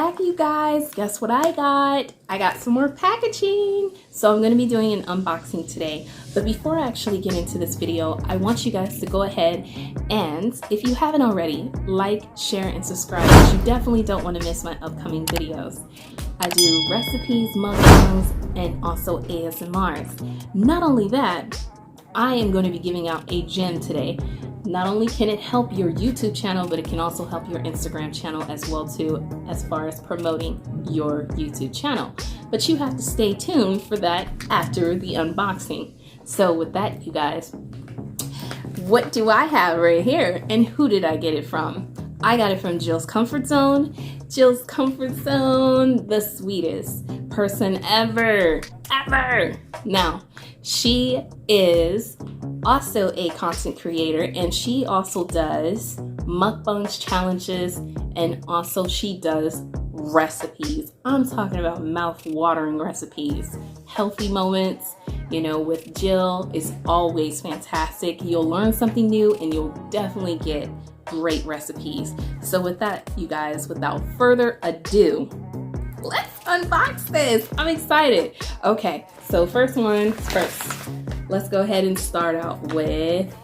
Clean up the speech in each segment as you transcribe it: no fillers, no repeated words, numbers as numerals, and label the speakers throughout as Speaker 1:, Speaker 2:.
Speaker 1: back, you guys. Guess what I got? I got some more packaging. So I'm going to be doing an unboxing today. But before I actually get into this video, I want you guys to go ahead and, if you haven't already, like, share, and subscribe, because you definitely don't want to miss my upcoming videos. I do recipes, mukbangs, and also ASMRs. Not only that, I am going to be giving out a gem today. Not only can it help your YouTube channel, but it can also help your Instagram channel as well too, as far as promoting your YouTube channel. But you have to stay tuned for that after the unboxing. So with that, you guys, what do I have right here? And who did I get it from? I got it from Jill's Comfort Zone. Jill's Comfort Zone, the sweetest person ever. Now, she is also a content creator, and she also does mukbangs, challenges, and also she does recipes. I'm talking about mouth-watering recipes. Healthy moments, you know, with Jill is always fantastic. You'll learn something new and you'll definitely get great recipes. So with that, you guys, without further ado, let's unbox this. I'm excited. Okay, so first one's first. Let's go ahead and start out with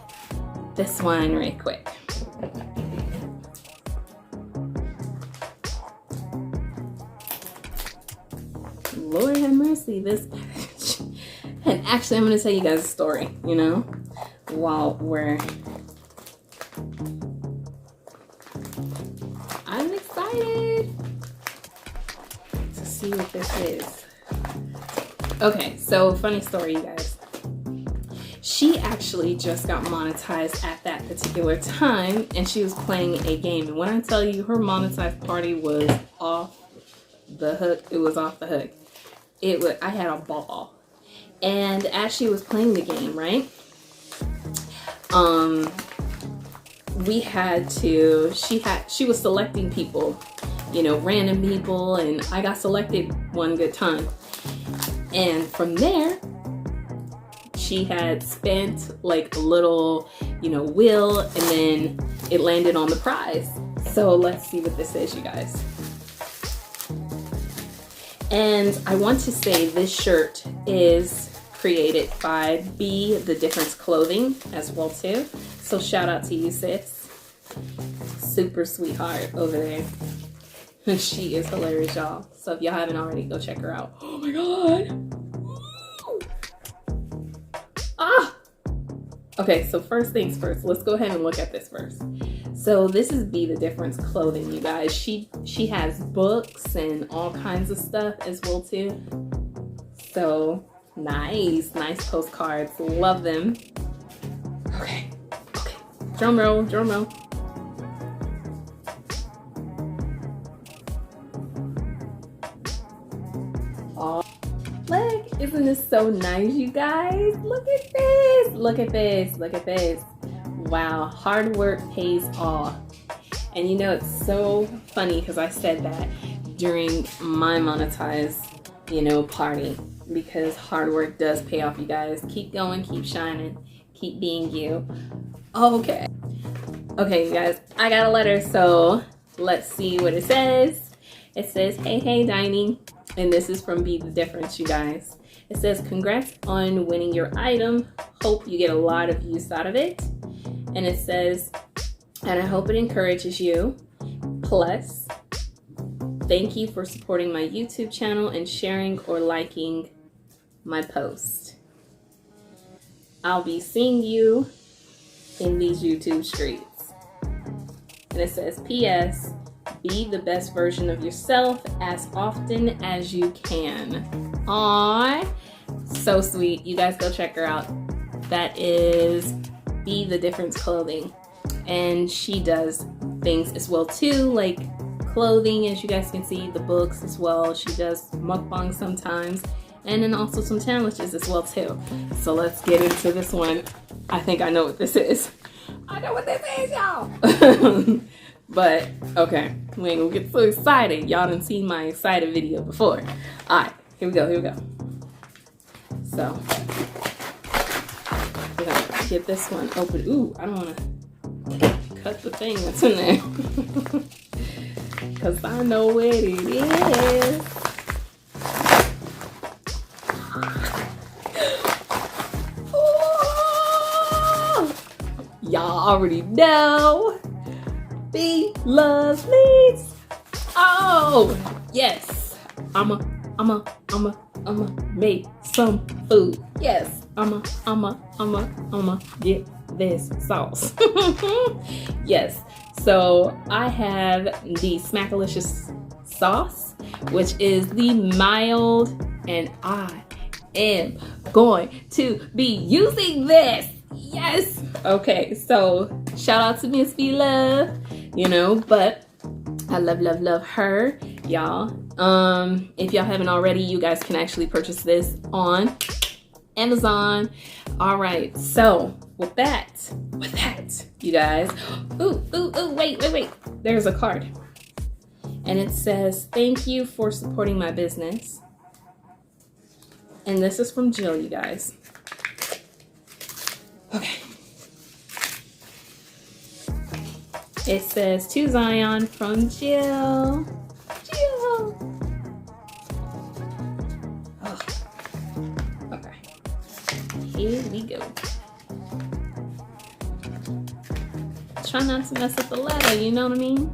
Speaker 1: this one right quick. Lord have mercy, this package. And actually, I'm going to tell you guys a story, you know, while I'm excited to see what this is. Okay, so funny story, you guys. She actually just got monetized at that particular time, and she was playing a game. And when I tell you her monetized party was off the hook, it was off the hook. I had a ball. And as she was playing the game, right? She was selecting people, you know, random people, and I got selected one good time. And from there, she had spent like a little, you know, wheel, and then it landed on the prize. So let's see what this is, you guys. And I want to say this shirt is created by Be The Difference Clothing as well too. So shout out to you, sis. Super sweetheart over there. She is hilarious, y'all. So if y'all haven't already, go check her out. Oh my God. Ah! Okay, so first things first, let's go ahead and look at this first. So this is Be The Difference Clothing, you guys. She has books and all kinds of stuff as well too. So nice postcards, love them. Okay, drum roll. Look, isn't this so nice, you guys? Look at this. Wow, hard work pays off. And you know, it's so funny because I said that during my monetized, you know, party, because hard work does pay off, you guys. Keep going, keep shining, keep being you. Okay, you guys, I got a letter, so let's see what it says. It says, hey, Dining. And this is from Be The Difference, you guys. It says, congrats on winning your item. Hope you get a lot of use out of it. And it says, and I hope it encourages you. Plus, thank you for supporting my YouTube channel and sharing or liking my post. I'll be seeing you in these YouTube streets. And it says, P.S. Be the best version of yourself as often as you can. Aww, so sweet. You guys go check her out. That is Be The Difference Clothing. And she does things as well too, like clothing, as you guys can see, the books as well. She does mukbangs sometimes, and then also some challenges as well too. So let's get into this one. I think I know what this is. I know what this is, y'all. But, okay, we ain't gonna get so excited. Y'all done seen my excited video before. Alright, here we go. So, we're gonna get this one open. Ooh, I don't wanna cut the thing that's in there. because I know what it is. Oh, y'all already know. Be lovely. Oh, yes. I'ma make some food. Yes. I'ma get this sauce. Yes. So I have the Smackalicious sauce, which is the mild, and I am going to be using this. Yes. Okay. So shout out to Miss V Love, you know, but I love her, y'all. If y'all haven't already, you guys can actually purchase this on Amazon. All right, so with that, you guys, wait, there's a card, and it says, "Thank you for supporting my business." And this is from Jill, you guys. Okay. It says, "To Zion from Jill." Jill. Oh. Okay. Here we go. Try not to mess up the letter, you know what I mean?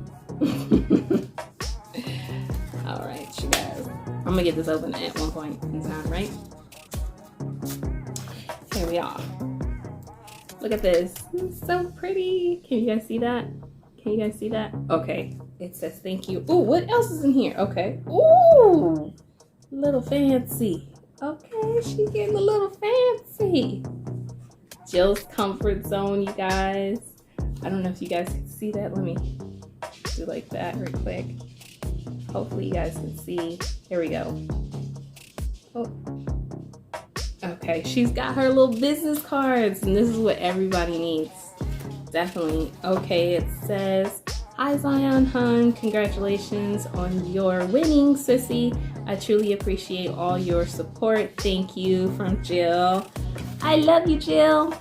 Speaker 1: All right, you guys. I'm gonna get this open at one point in time, right? Here we are. Look at this. It's so pretty. Can you guys see that? Can you guys see that? Okay. It says thank you. Ooh, what else is in here? Okay. Ooh, little fancy. Okay, she getting a little fancy. Jill's comfort zone, you guys. I don't know if you guys can see that. Let me do like that real quick. Hopefully you guys can see. Here we go. Oh. Okay, she's got her little business cards, and this is what everybody needs. Definitely. Okay, it says, "Hi Zion Hun, congratulations on your winning, sissy. I truly appreciate all your support. Thank you," from Jill. I love you, Jill.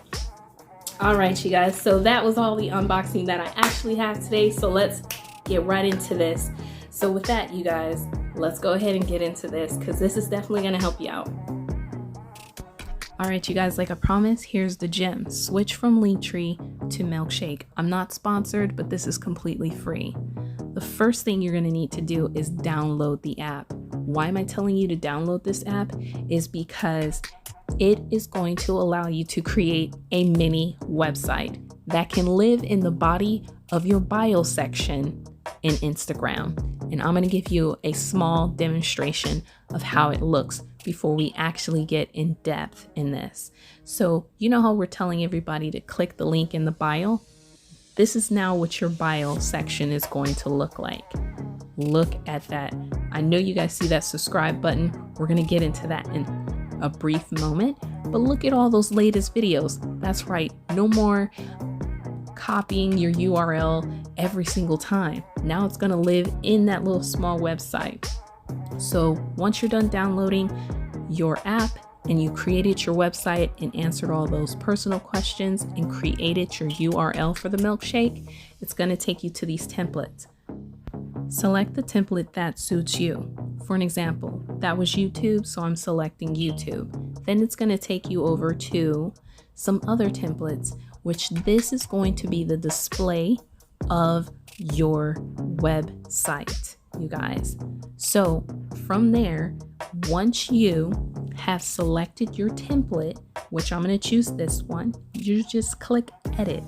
Speaker 1: All right, you guys. So that was all the unboxing that I actually have today. So let's get right into this. So with that, you guys, let's go ahead and get into this, because this is definitely going to help you out. All right, you guys, like I promised, here's the gem. Switch from Linktree to Milkshake. I'm not sponsored, but this is completely free. The first thing you're gonna need to do is download the app. Why am I telling you to download this app? Is because it is going to allow you to create a mini website that can live in the body of your bio section in Instagram. And I'm gonna give you a small demonstration of how it looks before we actually get in depth in this. So you know how we're telling everybody to click the link in the bio? This is now what your bio section is going to look like. Look at that. I know you guys see that subscribe button. We're gonna get into that in a brief moment, but look at all those latest videos. That's right, no more copying your URL every single time. Now it's gonna live in that little small website. So once you're done downloading your app and you created your website and answered all those personal questions and created your URL for the milkshake, it's going to take you to these templates. Select the template that suits you. For an example, that was YouTube, so I'm selecting YouTube. Then it's going to take you over to some other templates, which this is going to be the display of your website, you guys. So from there, once you have selected your template, which I'm going to choose this one, you just click edit.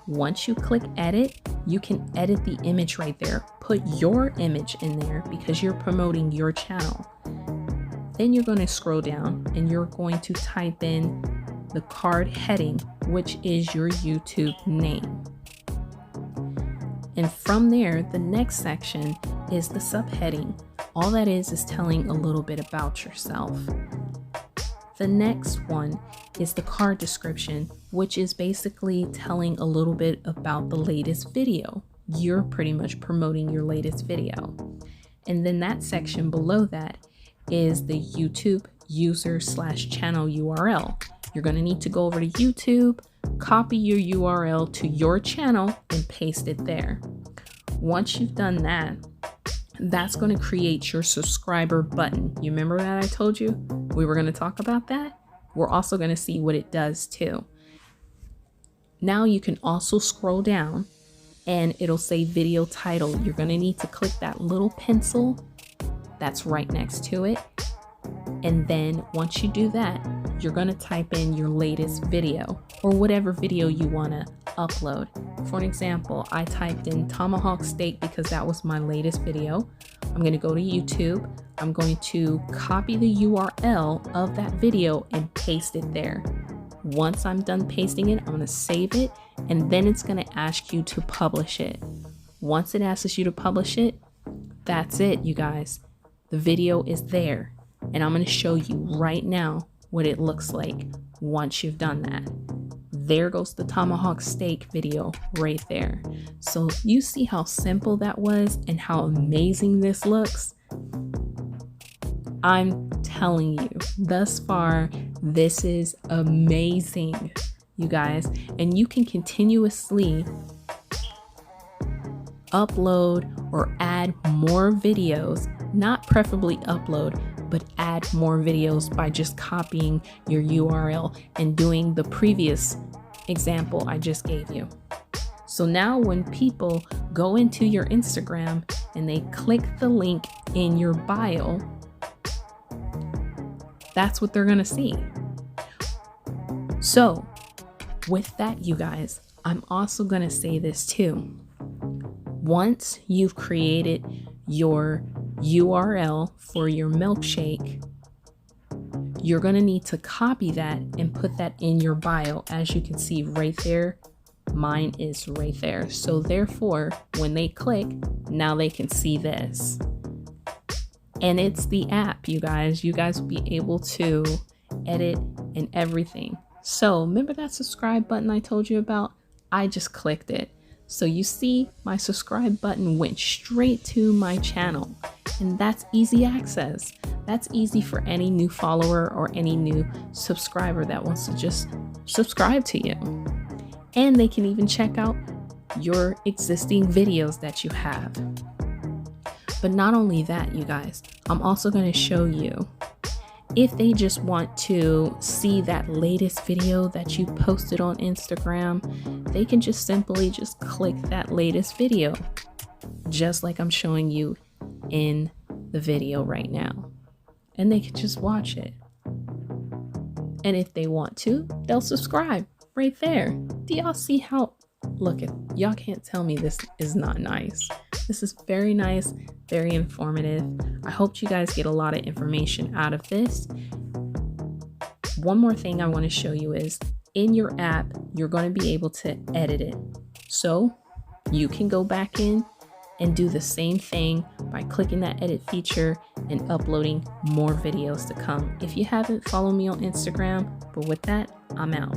Speaker 1: Once you click edit, you can edit the image right there. Put your image in there because you're promoting your channel. Then you're going to scroll down and you're going to type in the card heading, which is your YouTube name. And from there, the next section is the subheading. All that is telling a little bit about yourself. The next one is the card description, which is basically telling a little bit about the latest video. You're pretty much promoting your latest video. And then that section below that is the YouTube user/channel URL. You're going to need to go over to YouTube, copy your URL to your channel and paste it there. Once you've done that, that's going to create your subscriber button. You remember that I told you we were going to talk about that? We're also going to see what it does too. Now you can also scroll down and it'll say video title. You're going to need to click that little pencil that's right next to it. And then once you do that, you're going to type in your latest video or whatever video you want to upload. For an example, I typed in tomahawk steak because that was my latest video. I'm going to go to YouTube. I'm going to copy the URL of that video and paste it there. Once I'm done pasting it, I'm going to save it, and then it's going to ask you to publish it. Once it asks you to publish it, that's it, you guys. The video is there, and I'm going to show you right now what it looks like once you've done that. There goes the tomahawk steak video right there. So you see how simple that was and how amazing this looks? I'm telling you, thus far, this is amazing, you guys. And you can continuously upload or add more videos, not preferably upload, but add more videos by just copying your URL and doing the previous example I just gave you. So now when people go into your Instagram and they click the link in your bio, that's what they're gonna see. So with that, you guys, I'm also gonna say this too. Once you've created your URL for your milkshake, you're gonna need to copy that and put that in your bio. As you can see right there, mine is right there. So therefore, when they click, now they can see this. And it's the app, you guys. You guys will be able to edit and everything. So remember that subscribe button I told you about? I just clicked it. So you see my subscribe button went straight to my channel, and that's easy access. That's easy for any new follower or any new subscriber that wants to just subscribe to you. And they can even check out your existing videos that you have. But not only that, you guys, I'm also going to show you if they just want to see that latest video that you posted on Instagram, they can just simply just click that latest video, just like I'm showing you in the video right now. And they can just watch it. And if they want to, they'll subscribe right there. Do y'all see how, look at, y'all can't tell me this is not nice. This is very nice, very informative. I hope you guys get a lot of information out of this. One more thing I want to show you is in your app, you're going to be able to edit it. So you can go back in and do the same thing by clicking that edit feature and uploading more videos to come. If you haven't, follow me on Instagram. But with that, I'm out.